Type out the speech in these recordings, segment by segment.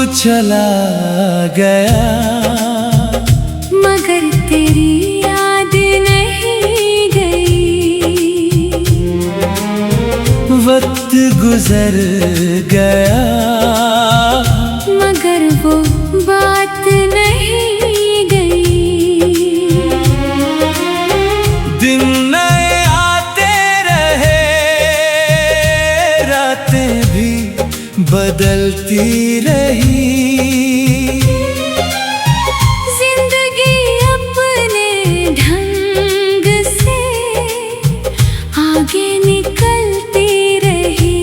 चला गया, मगर तेरी याद नहीं गई। वक्त गुजर गया, मगर वो बात नहीं गई। दिन नए आते रहे, रातें भी बदलती रही। जिंदगी अपने ढंग से आगे निकलती रही।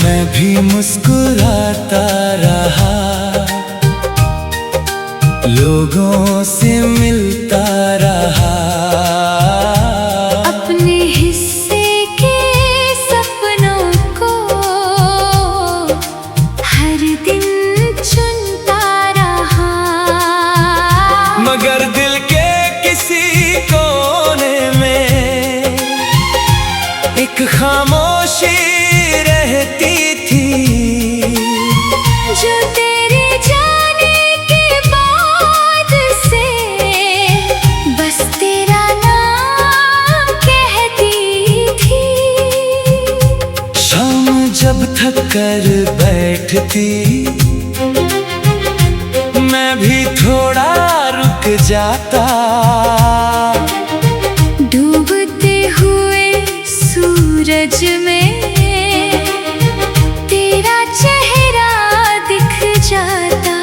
मैं भी मुस्कुराता रहा, लोगों से मिलता रहा। अपने हिस्से के सपनों को हर दिन चुनता रहा। मगर दिल के किसी कोने में एक खामोशी रहती थी, जो तेरे जाने के बाद से बस तेरा नाम कहती थी। शाम जब थक कर बैठती, मैं भी थोड़ा रुक जाता। डूबते हुए सूरज में तेरा चेहरा दिख जाता।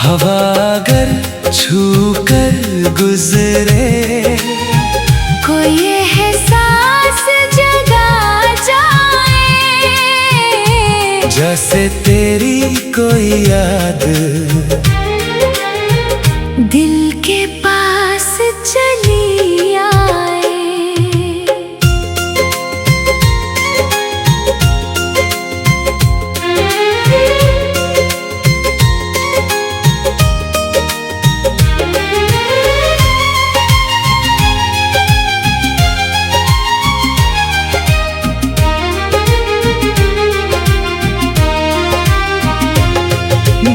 हवा अगर छू कर गुजरे, कोई एहसास जगा जाए, जैसे तेरी कोई याद दिल के पास चली आए।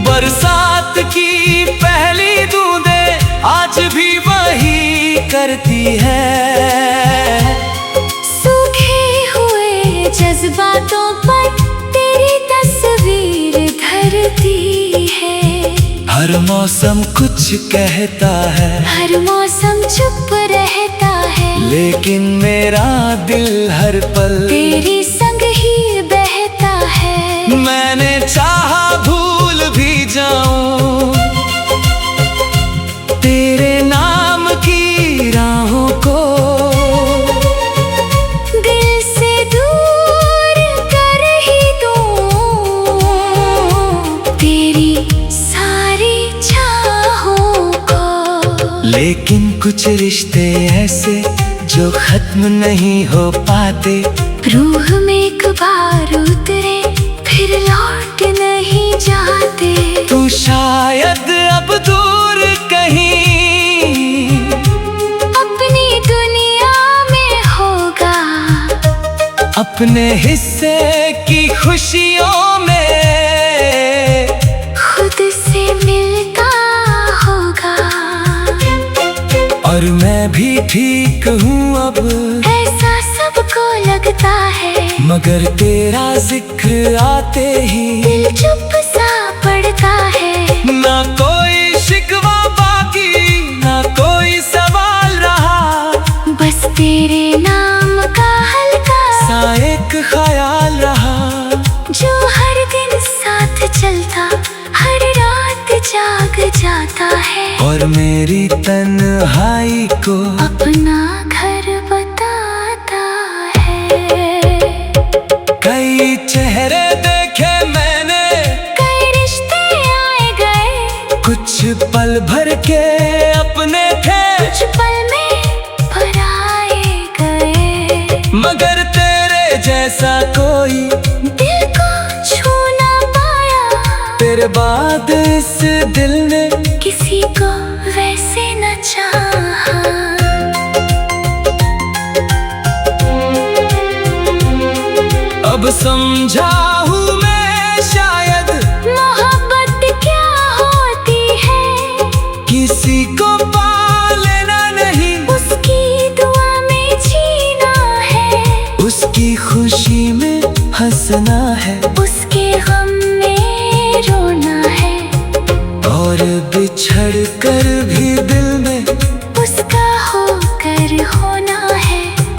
बरसात की पहली बूंदें आज भी वही करती है। सूखे हुए जज्बातों पर तेरी तस्वीर धरती है। हर मौसम कुछ कहता है, हर मौसम चुप रहता है, लेकिन मेरा दिल हर पल तेरे संग ही बहता है। मैंने चाहा भूल भी जाऊं तेरे नाम की राहों को, दिल से दूर कर ही दूं तेरी सारी चाहों को। लेकिन कुछ रिश्ते ऐसे जो खत्म नहीं हो पाते। रूह में एक बार उतरे फिर लौट नहीं जाते। तू शायद अब दूर कहीं अपनी दुनिया में होगा, अपने हिस्से की खुशियों में खुद से मिलता होगा। और मैं भी ठीक हूँ अब, ऐसा सबको लगता है, मगर तेरा जिक्र आते ही दिल चुप सा पड़ता है। ना कोई शिकवा बाकी, ना कोई सवाल रहा, बस तेरे नाम का हल्का सा एक ख्याल रहा, जो हर दिन साथ चलता, हर रात जाग जाता है। और मेरी तन्हाई को अपना घर बताता है। कई चेहरे देखे मैंने, कई रिश्ते आए गए, कुछ पल भर के अपने थे, कुछ पल में पराए गए। मगर तेरे जैसा कोई दिल को छू ना पाया, तेरे बाद इस दिल ने किसी को वैसे न चाहा। अब समझा हूँ मैं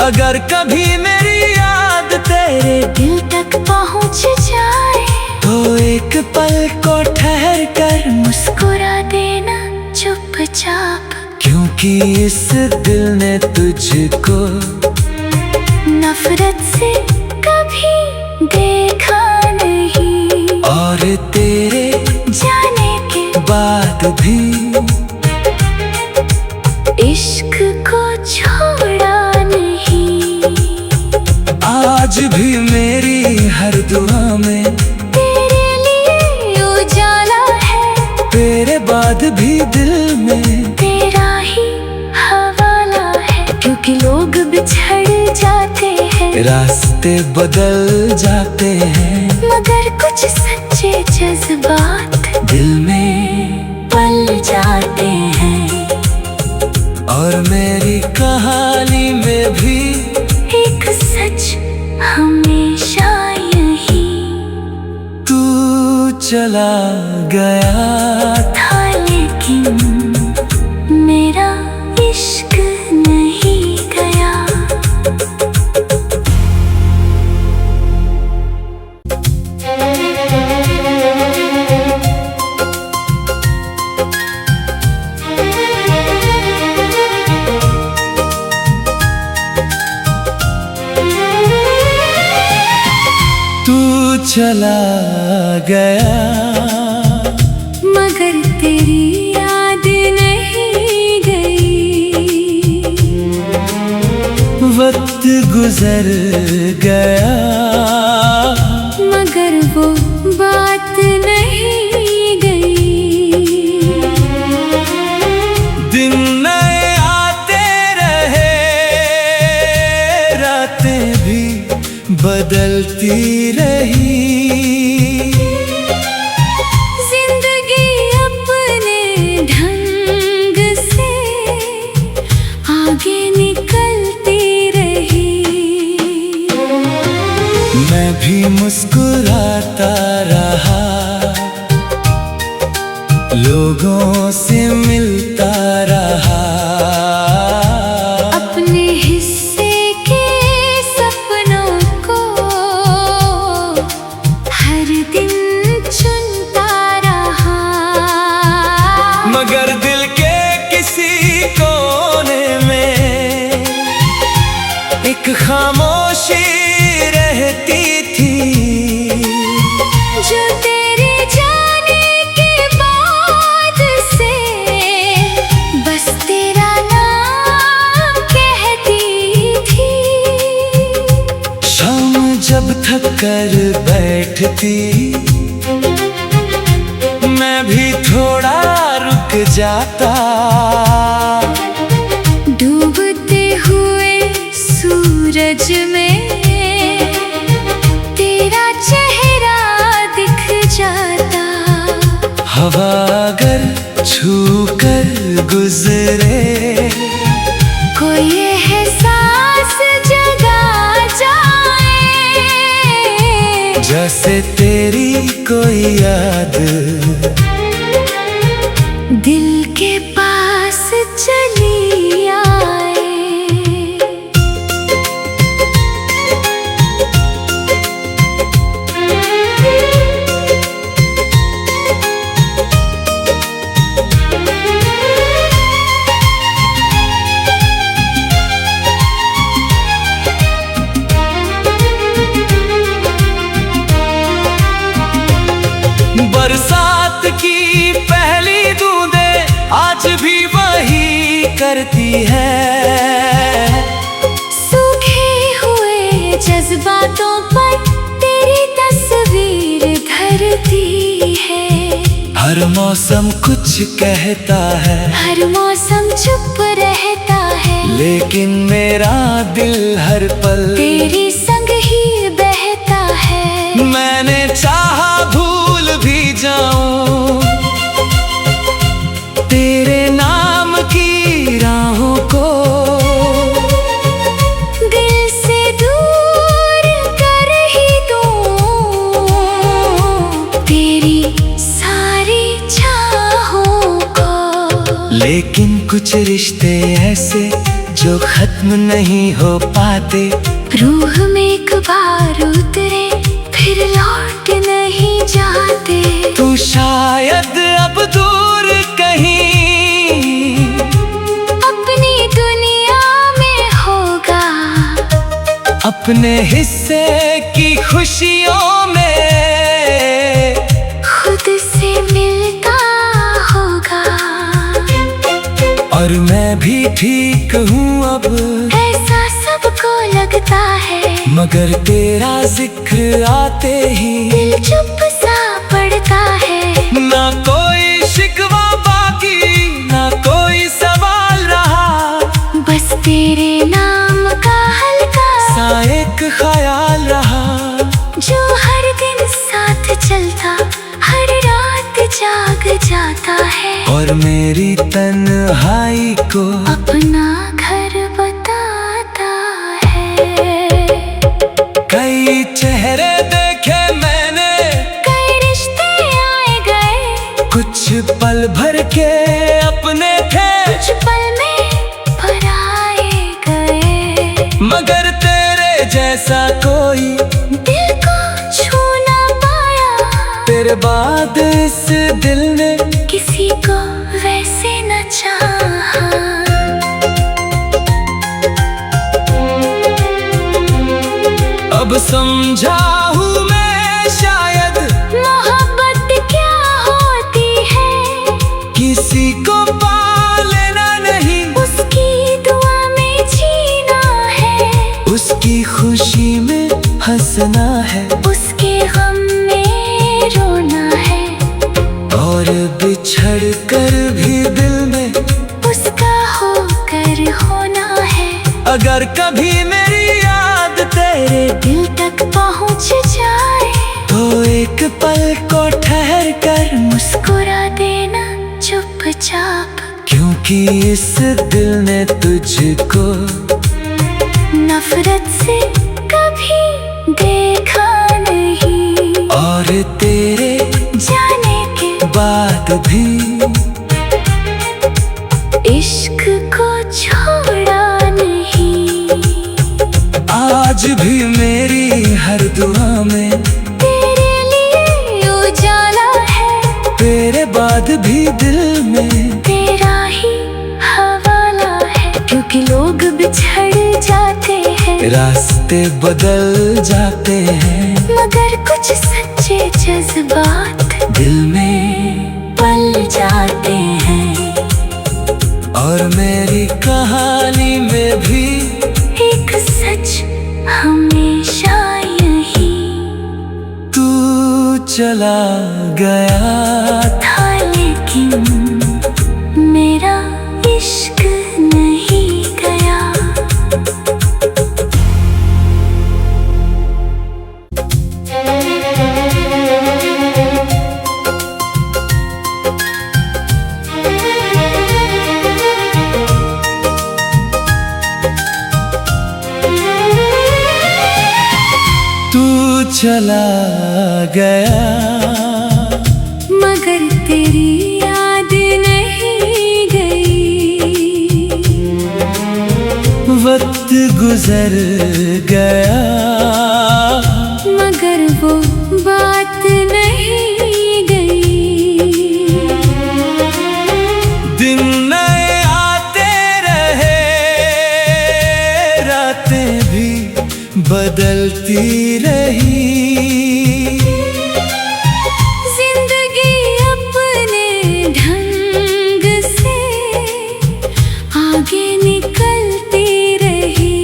अगर कभी मेरी याद तेरे दिल तक पहुँच जाए तो एक पल को ठहर कर मुस्कुरा देना चुपचाप, क्योंकि इस दिल ने तुझको नफरत से कभी देखा नहीं, और तेरे जाने के बाद भी इश्क को छोड़ा नहीं। आज भी मेरी हर दुआ में तेरे लिए उजाला है, तेरे बाद भी दिल में तेरा ही हवाला है। क्योंकि लोग बिछड़ जाते हैं, रास्ते बदल जाते हैं, मगर कुछ सच्चे जज्बात दिल में पल जाते हैं। और मेरी कहानी में भी एक सच हमेशा यही तू चला गया था, लेकिन मेरा इश्क नहीं गया। तू चला गया मगर तेरी याद नहीं गई, वक्त गुजर गया मगर वो बात नहीं गई। दिन नए आते रहे, रातें भी बदलती रही, जिंदगी अपने ढंग से आगे निकलती रही। मैं भी मुस्कुराता रहा, लोगों से मिलता रहा, अपने हिस्से के सपनों को हर दिन चुनता रहा। मगर दिल के किसी कोने में एक खामोशी रहती थी, जो तेरे जाने के बाद से बस तेरा नाम कहती थी। शाम जब थक कर बैठती, मैं भी थोड़ा रुक जाता, डूबते हुए सूरज में तेरा चेहरा दिख जाता। हवा अगर छू कर गुजरे, कोई एहसास जगा जाए, जैसे तेरी कोई याद दिल के पास चली आए। बरसात की पहली बूंदें आज भी वही करती है, सूखे हुए जज्बातों पर तेरी तस्वीर धरती है। हर मौसम कुछ कहता है, हर मौसम चुप रहता है, लेकिन मेरा दिल हर पल तेरी संग ही बहता है। मैंने चाहा भूल भी जाऊं तेरे नाम की राहों को, दिल से दूर कर ही दूं तेरी सारी चाहों को। लेकिन कुछ रिश्ते ऐसे जो खत्म नहीं हो पाते। रूह में एक बार उतरे फिर लौट नहीं जाते। तू शायद अब दूर कहीं अपनी दुनिया में होगा, अपने हिस्से की खुशियों में खुद से मिलता होगा। और मैं भी ठीक हूँ अब, ऐसा सबको लगता है, मगर तेरा जिक्र आते ही दिल चुप सा पड़ता है। ना कोई शिकवा बाकी, ना कोई सवाल रहा, बस तेरे नाम का हल्का सा एक ख्याल रहा। जो हर दिन साथ चलता, हर रात जाग जाता है, और मेरी तन्हाई को अपना घर बताता है। कई चेहरे देखे मैंने, कई रिश्ते आए गए, कुछ पल भर के अपने थे, कुछ पल में पराए गए। मगर तेरे जैसा कोई दिल को छू ना पाया, तेरे बाद इस दिल ने किसी को वैसे न चाहा। अब समझा हूँ मैं शायद मोहब्बत क्या होती है, किसी को पा लेना नहीं, उसकी दुआ में जीना है, उसकी खुशी में हंसना है, उसके गम में रोना है, और बिछड़ कर भी दिल में उसका होकर होना है। अगर कभी मेरी याद तेरे दिल तक पहुँच जाए, तो एक पल को ठहर कर मुस्कुरा देना चुपचाप, क्योंकि इस दिल ने तुझको नफरत से कभी देखा नहीं, और तेरे जाने के बाद भी इश्क को छोड़ा नहीं। आज भी मेरी हर दुआ में तेरे लिए उजाला है, तेरे बाद भी दिल में तेरा ही हवाला है। क्योंकि लोग बिछड़ जाते हैं, रास्ते बदल जाते हैं, मगर कुछ सच्चे जज्बात दिल में पल जाते हैं। और मेरी कहानी में भी एक सच हमेशा यही तू चला गया था, लेकिन मेरा इश्क नहीं गया। तू चला गया, मगर तेरी याद नहीं गई। वक्त गुजर गया, मगर वो बात नहीं गई। दिन नए आते रहे, रातें भी बदलती रही। जिंदगी अपने ढंग से आगे निकलती रही।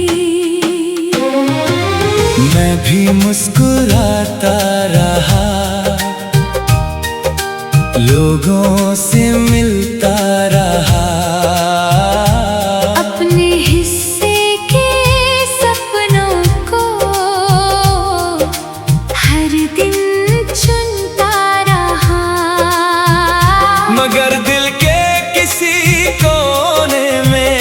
मैं भी मुस्कुराता रहा, लोगों से मिलता रहा, अपने हिस्से के सपनों को हर दिन चुनता रहा। मगर दिल के किसी कोने में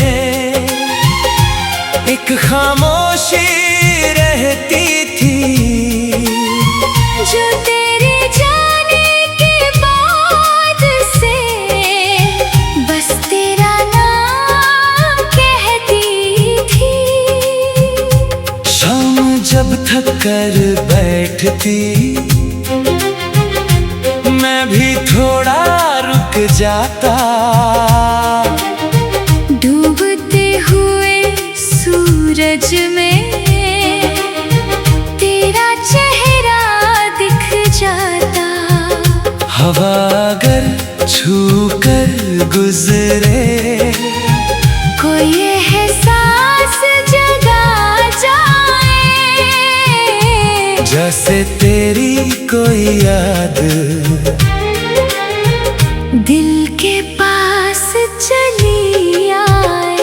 एक खामोशी रहती थी, जो तेरे जाने के बाद से बस तेरा देती, मैं भी थोड़ा रुक जाता। डूबते हुए सूरज में तेरा चेहरा दिख जाता। हवा अगर छू कर गुजरे, कोई एहसास जगा जाए, जैसे तेरी कोई याद दिल के पास चली आए।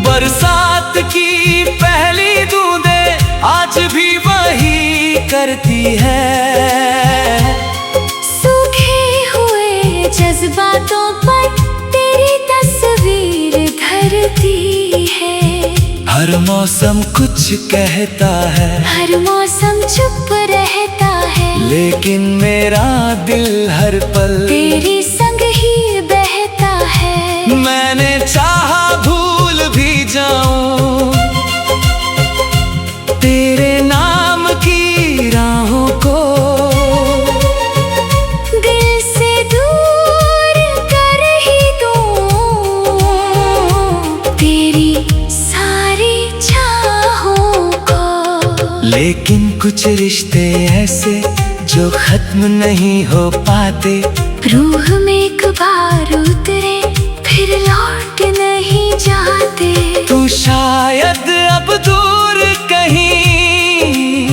बरसात की पहली बूंदें आज भी वही करती है। सूखे हुए जज्बातों पर तेरी तस्वीर धरती है। हर मौसम कुछ कहता है, हर मौसम चुप रहता है, लेकिन मेरा दिल हर पल तेरे संग ही बहता है। मैंने चाहा भूल भी जाऊं तेरे नाम की राहों को, दिल से दूर कर ही दूं तेरी सारी चाहों को। लेकिन कुछ रिश्ते ऐसे जो खत्म नहीं हो पाते, रूह में एक बार उतरे फिर लौट नहीं जाते। तू शायद अब दूर कहीं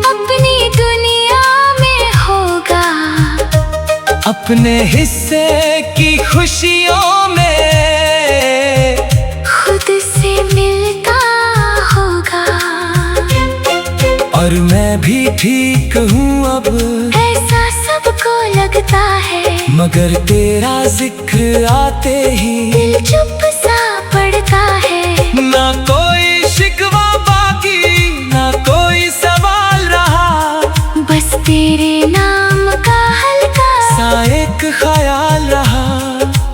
अपनी दुनिया में होगा, अपने हिस्से की खुशियों में खुद से मिलता होगा। और मैं भी ठीक हूँ अब, ऐसा सबको लगता है, मगर तेरा जिक्र आते ही दिल चुप सा पड़ता है। ना कोई शिकवा बाकी, ना कोई सवाल रहा, बस तेरे नाम का हल्का सा एक ख्याल रहा,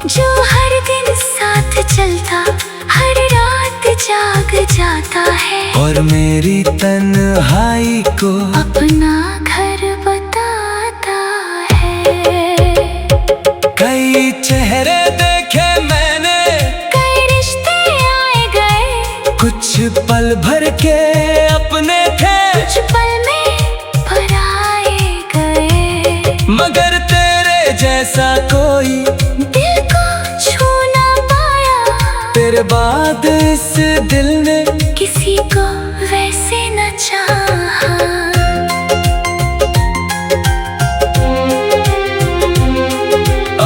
जो हर दिन साथ चलता, हर रात जाग जाता है, और मेरी तन्हाई को अपना घर बताता है। कई चेहरे देखे मैंने, कई रिश्ते आए गए, कुछ पल भर के अपने थे, कुछ पल में पराए गए, मगर तेरे जैसा कोई दिल को छू ना पाया। तेरे बाद इस दिल ने किसी को वैसे न चाहा।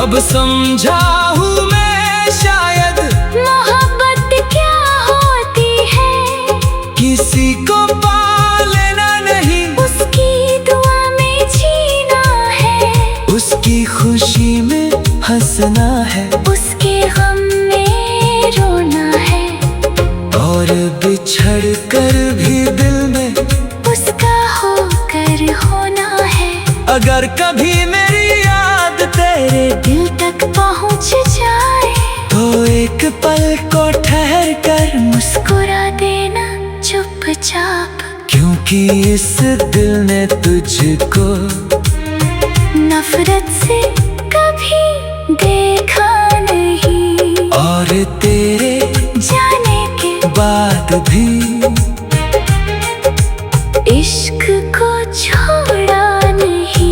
अब समझा हूँ मैं शायद मोहब्बत क्या होती है, किसी को पा लेना नहीं, उसकी दुआ में जीना है, उसकी खुशी में हंसना है, उसके गम में रोना है, और बिछड़ कर भी दिल में उसका होकर होना है। अगर कभी मेरी याद तेरे दिल तक पहुँच जाए, तो एक पल को ठहर कर मुस्कुरा देना चुपचाप, क्योंकि इस दिल ने तुझको नफरत से कभी देखा नहीं, और तेरे जाने के बाद भी इश्क को छोड़ा नहीं।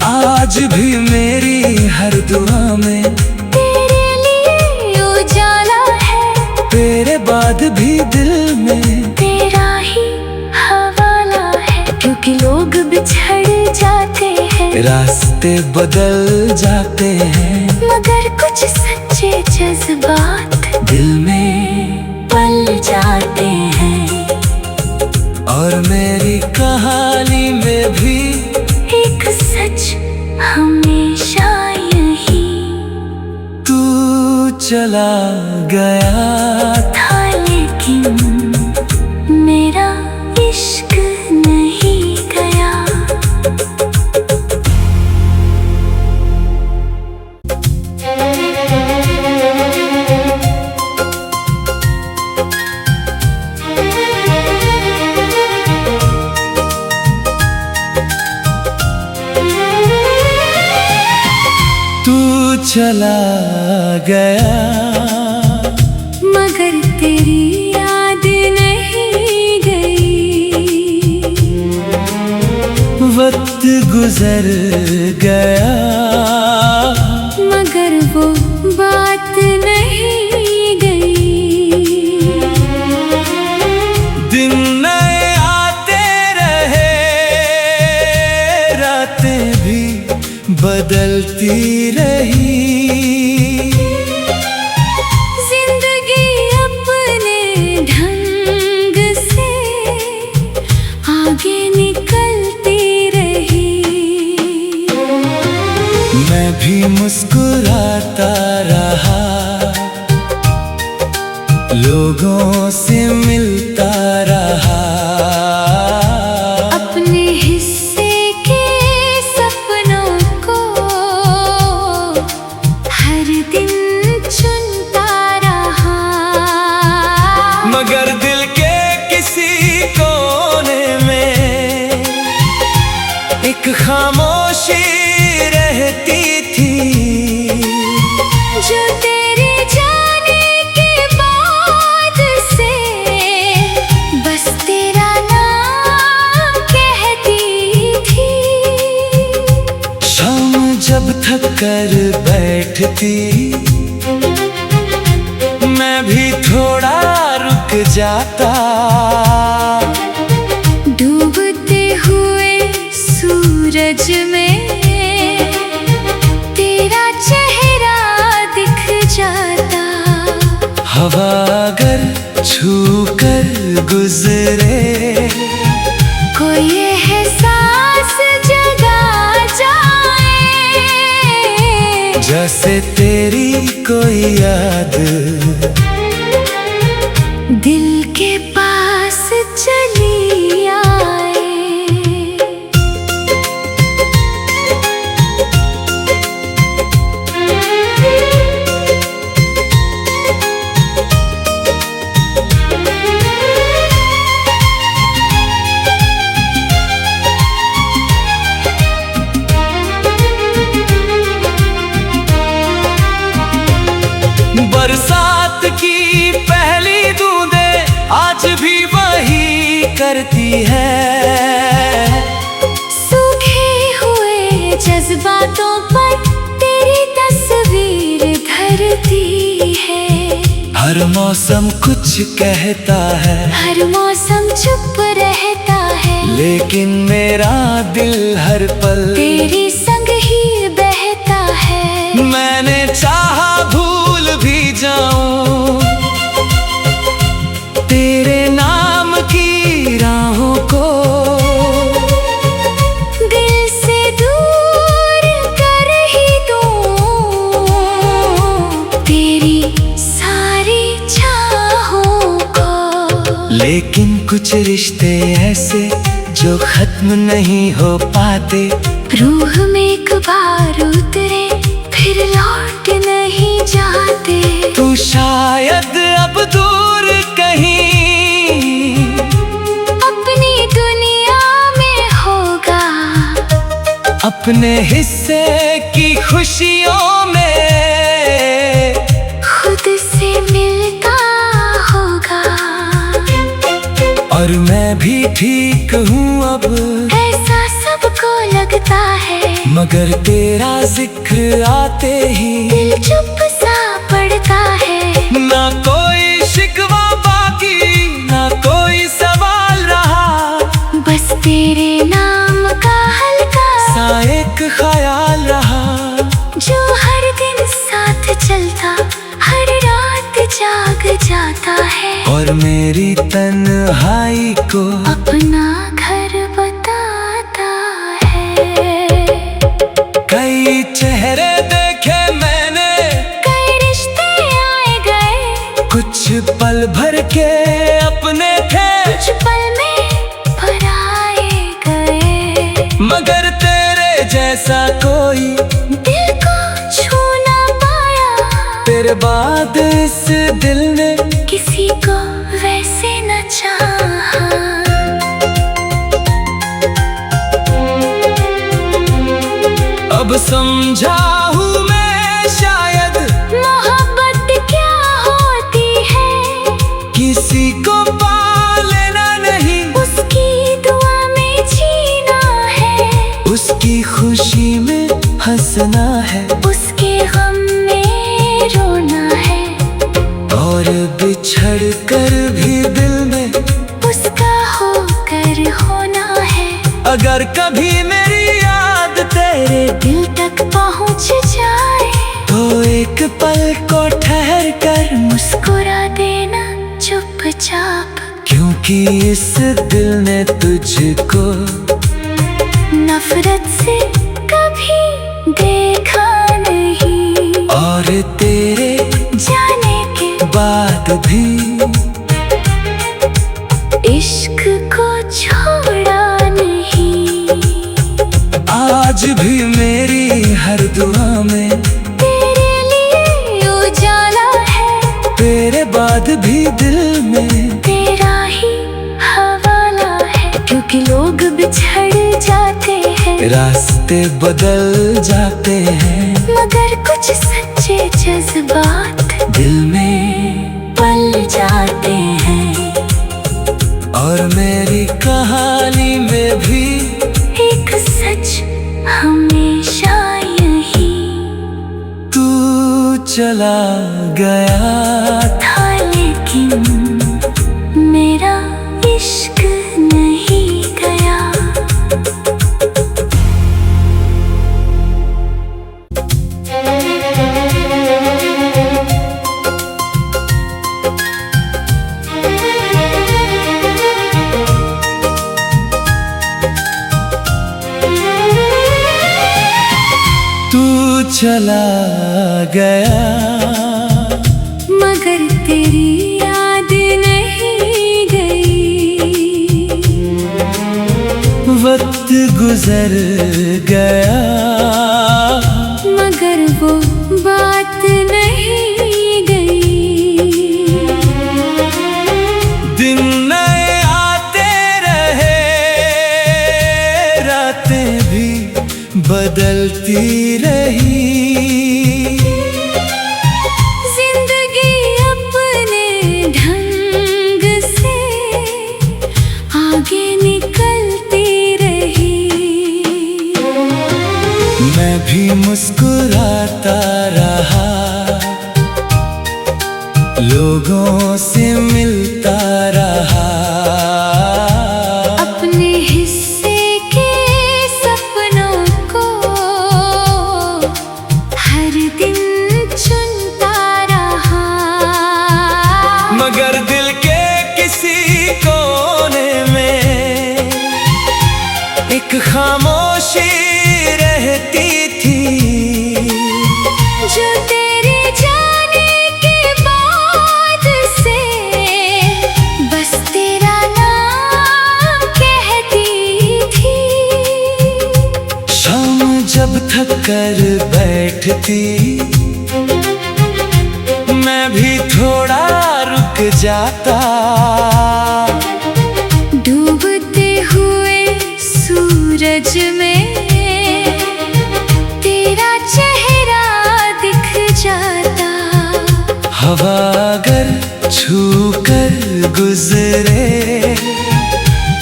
आज भी मेरी हर दुआ में तेरे लिए उजाला है, तेरे बाद भी दिल में तेरा ही हवाला है, क्योंकि लोग बिछड़ जाते हैं, रास्ते बदल जाते हैं, मगर कुछ सच्चे जज्बात दिल में पल जाते हैं। और मेरी कहानी में भी एक सच हमेशा यही तू चला गया, मगर तेरी याद नहीं गई। वक्त गुजर गया, मगर वो बात नहीं गई। दिन नए आते रहे, रातें भी बदलती रही। जिंदगी अपने ढंग से आगे निकलती रही। मैं भी मुस्कुराता रहा, लोगों से मिलता रहा। अपने हिस्से के सपनों को हर दिन चुनता रहा। मगर दिल के किसी कोने में एक खामोशी रहती थी, जो तेरे जाने के बाद से बस तेरा नाम कहती थी। शाम जब थक कर बैठती, मैं भी थोड़ा रुक जाता। डूबते हुए सूरज में तेरा चेहरा दिख जाता। हवा अगर छू कर गुजरे, कोई एहसास जगा जाए, जैसे तेरी कोई याद दिल के पास चली आए। बरसात की पहली बूंदें आज भी वही करती है। सूखे हुए जज्बातों पर तेरी तस्वीर धरती है। हर मौसम कुछ कहता है, हर मौसम चुप रहता है, लेकिन मेरा दिल हर पल तेरे संग ही बहता है। मैंने चाहा भूल भी जाऊं तेरे नाम की राहों को, दिल से दूर कर ही दूं तेरी सारी चाहों को। लेकिन कुछ रिश्ते ऐसे जो खत्म नहीं हो पाते। रूह में एक बार उतरे फिर लौट नहीं जाते। तू शायद अब दूर कहीं अपनी दुनिया में होगा, अपने हिस्से की खुशियों में खुद से मिलता होगा। और मैं भी ठीक हूँ अब, ऐसा सबको लगता है, मगर तेरा जिक्र आते ही दिल चुप सा पड़ता है। ना कोई शिकवा बाकी, ना कोई सवाल रहा, बस तेरे नाम का हल्का सा एक ख्याल रहा। जो हर दिन साथ चलता, हर रात जाग जाता है, और मेरी तन्हाई को अपना घर बताता है। कई चेहरे देखे मैंने, कई रिश्ते आए गए, कुछ पल भर के अपने थे, कुछ पल में पराए गए। मगर तेरे जैसा कोई दिल को छू ना पाया, तेरे बाद इस दिल ने किसी को वैसे न चाहा। अब समझा हूँ मैं बिछड़ कर भी दिल में उसका होकर होना है। अगर कभी मेरी याद तेरे दिल तक पहुँच जाए तो एक पल को ठहर कर मुस्कुरा देना चुपचाप, क्योंकि इस दिल ने तुझको नफरत से कभी देखा नहीं। और तेरे जाने के बाद भी इश्क को छोड़ा नहीं। आज भी मेरी हर दुआ में तेरे लिए उजाला है, तेरे बाद भी दिल में तेरा ही हवाला है। क्योंकि लोग बिछड़ जाते हैं, रास्ते बदल जाते हैं, मगर कुछ सच्चे जज्बात दिल में पल जाते हैं। और मेरी कहानी में भी एक सच हमेशा यही तू चला गया था, लेकिन मेरा इश्क नहीं गया। तू चला गया मगर तेरी याद नहीं गई। वक्त गुजर गया मगर वो बात नहीं गई। दिन नए आते रहे, रातें भी बदलती रही। जिंदगी अपने ढंग से आगे निकलती रही। मैं भी मुस्कुराता रहा, लोगों से मिलता रहा, अपने हिस्से के सपनों को हर दिन चुनता रहा। मगर दिल के किसी कोने में एक खामोशी रहती थी, जो तेरे जाने के बाद से बस तेरा नाम कहती थी। शाम जब थक कर बैठती मैं भी थोड़ा रुक जाता, डूबते हुए सूरज में तेरा चेहरा दिख जाता। हवा अगर छू कर गुजरे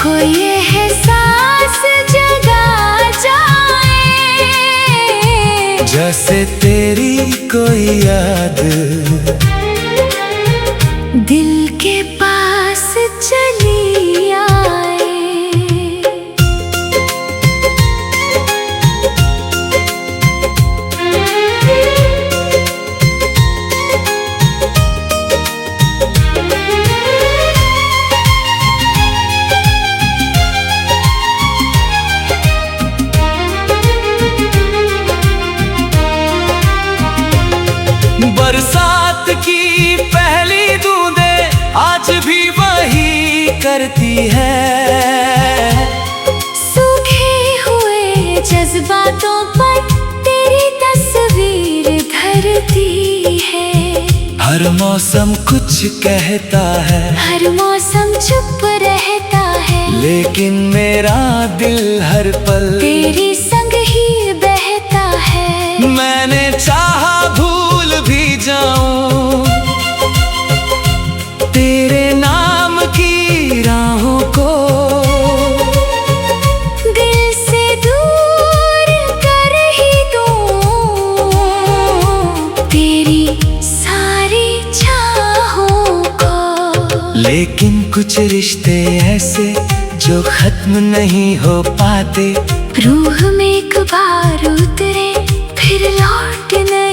कोई एहसास जगा जाए, जैसे तेरी कोई याद दिल के पास चली आए। बरसात की पहली बूंदें आज भी वही करती है। सूखे हुए जज्बातों पर तेरी तस्वीर धरती है। हर मौसम कुछ कहता है, हर मौसम चुप रहता है, लेकिन मेरा दिल हर पल तेरे संग ही बहता है। मैंने चाहा भूल भी जाऊं तेरे नाम की राहों को, दिल से दूर कर ही दूं तेरी सारी चाहों को। लेकिन कुछ रिश्ते ऐसे जो खत्म नहीं हो पाते। रूह में एक बार उतरे फिर लौट नहीं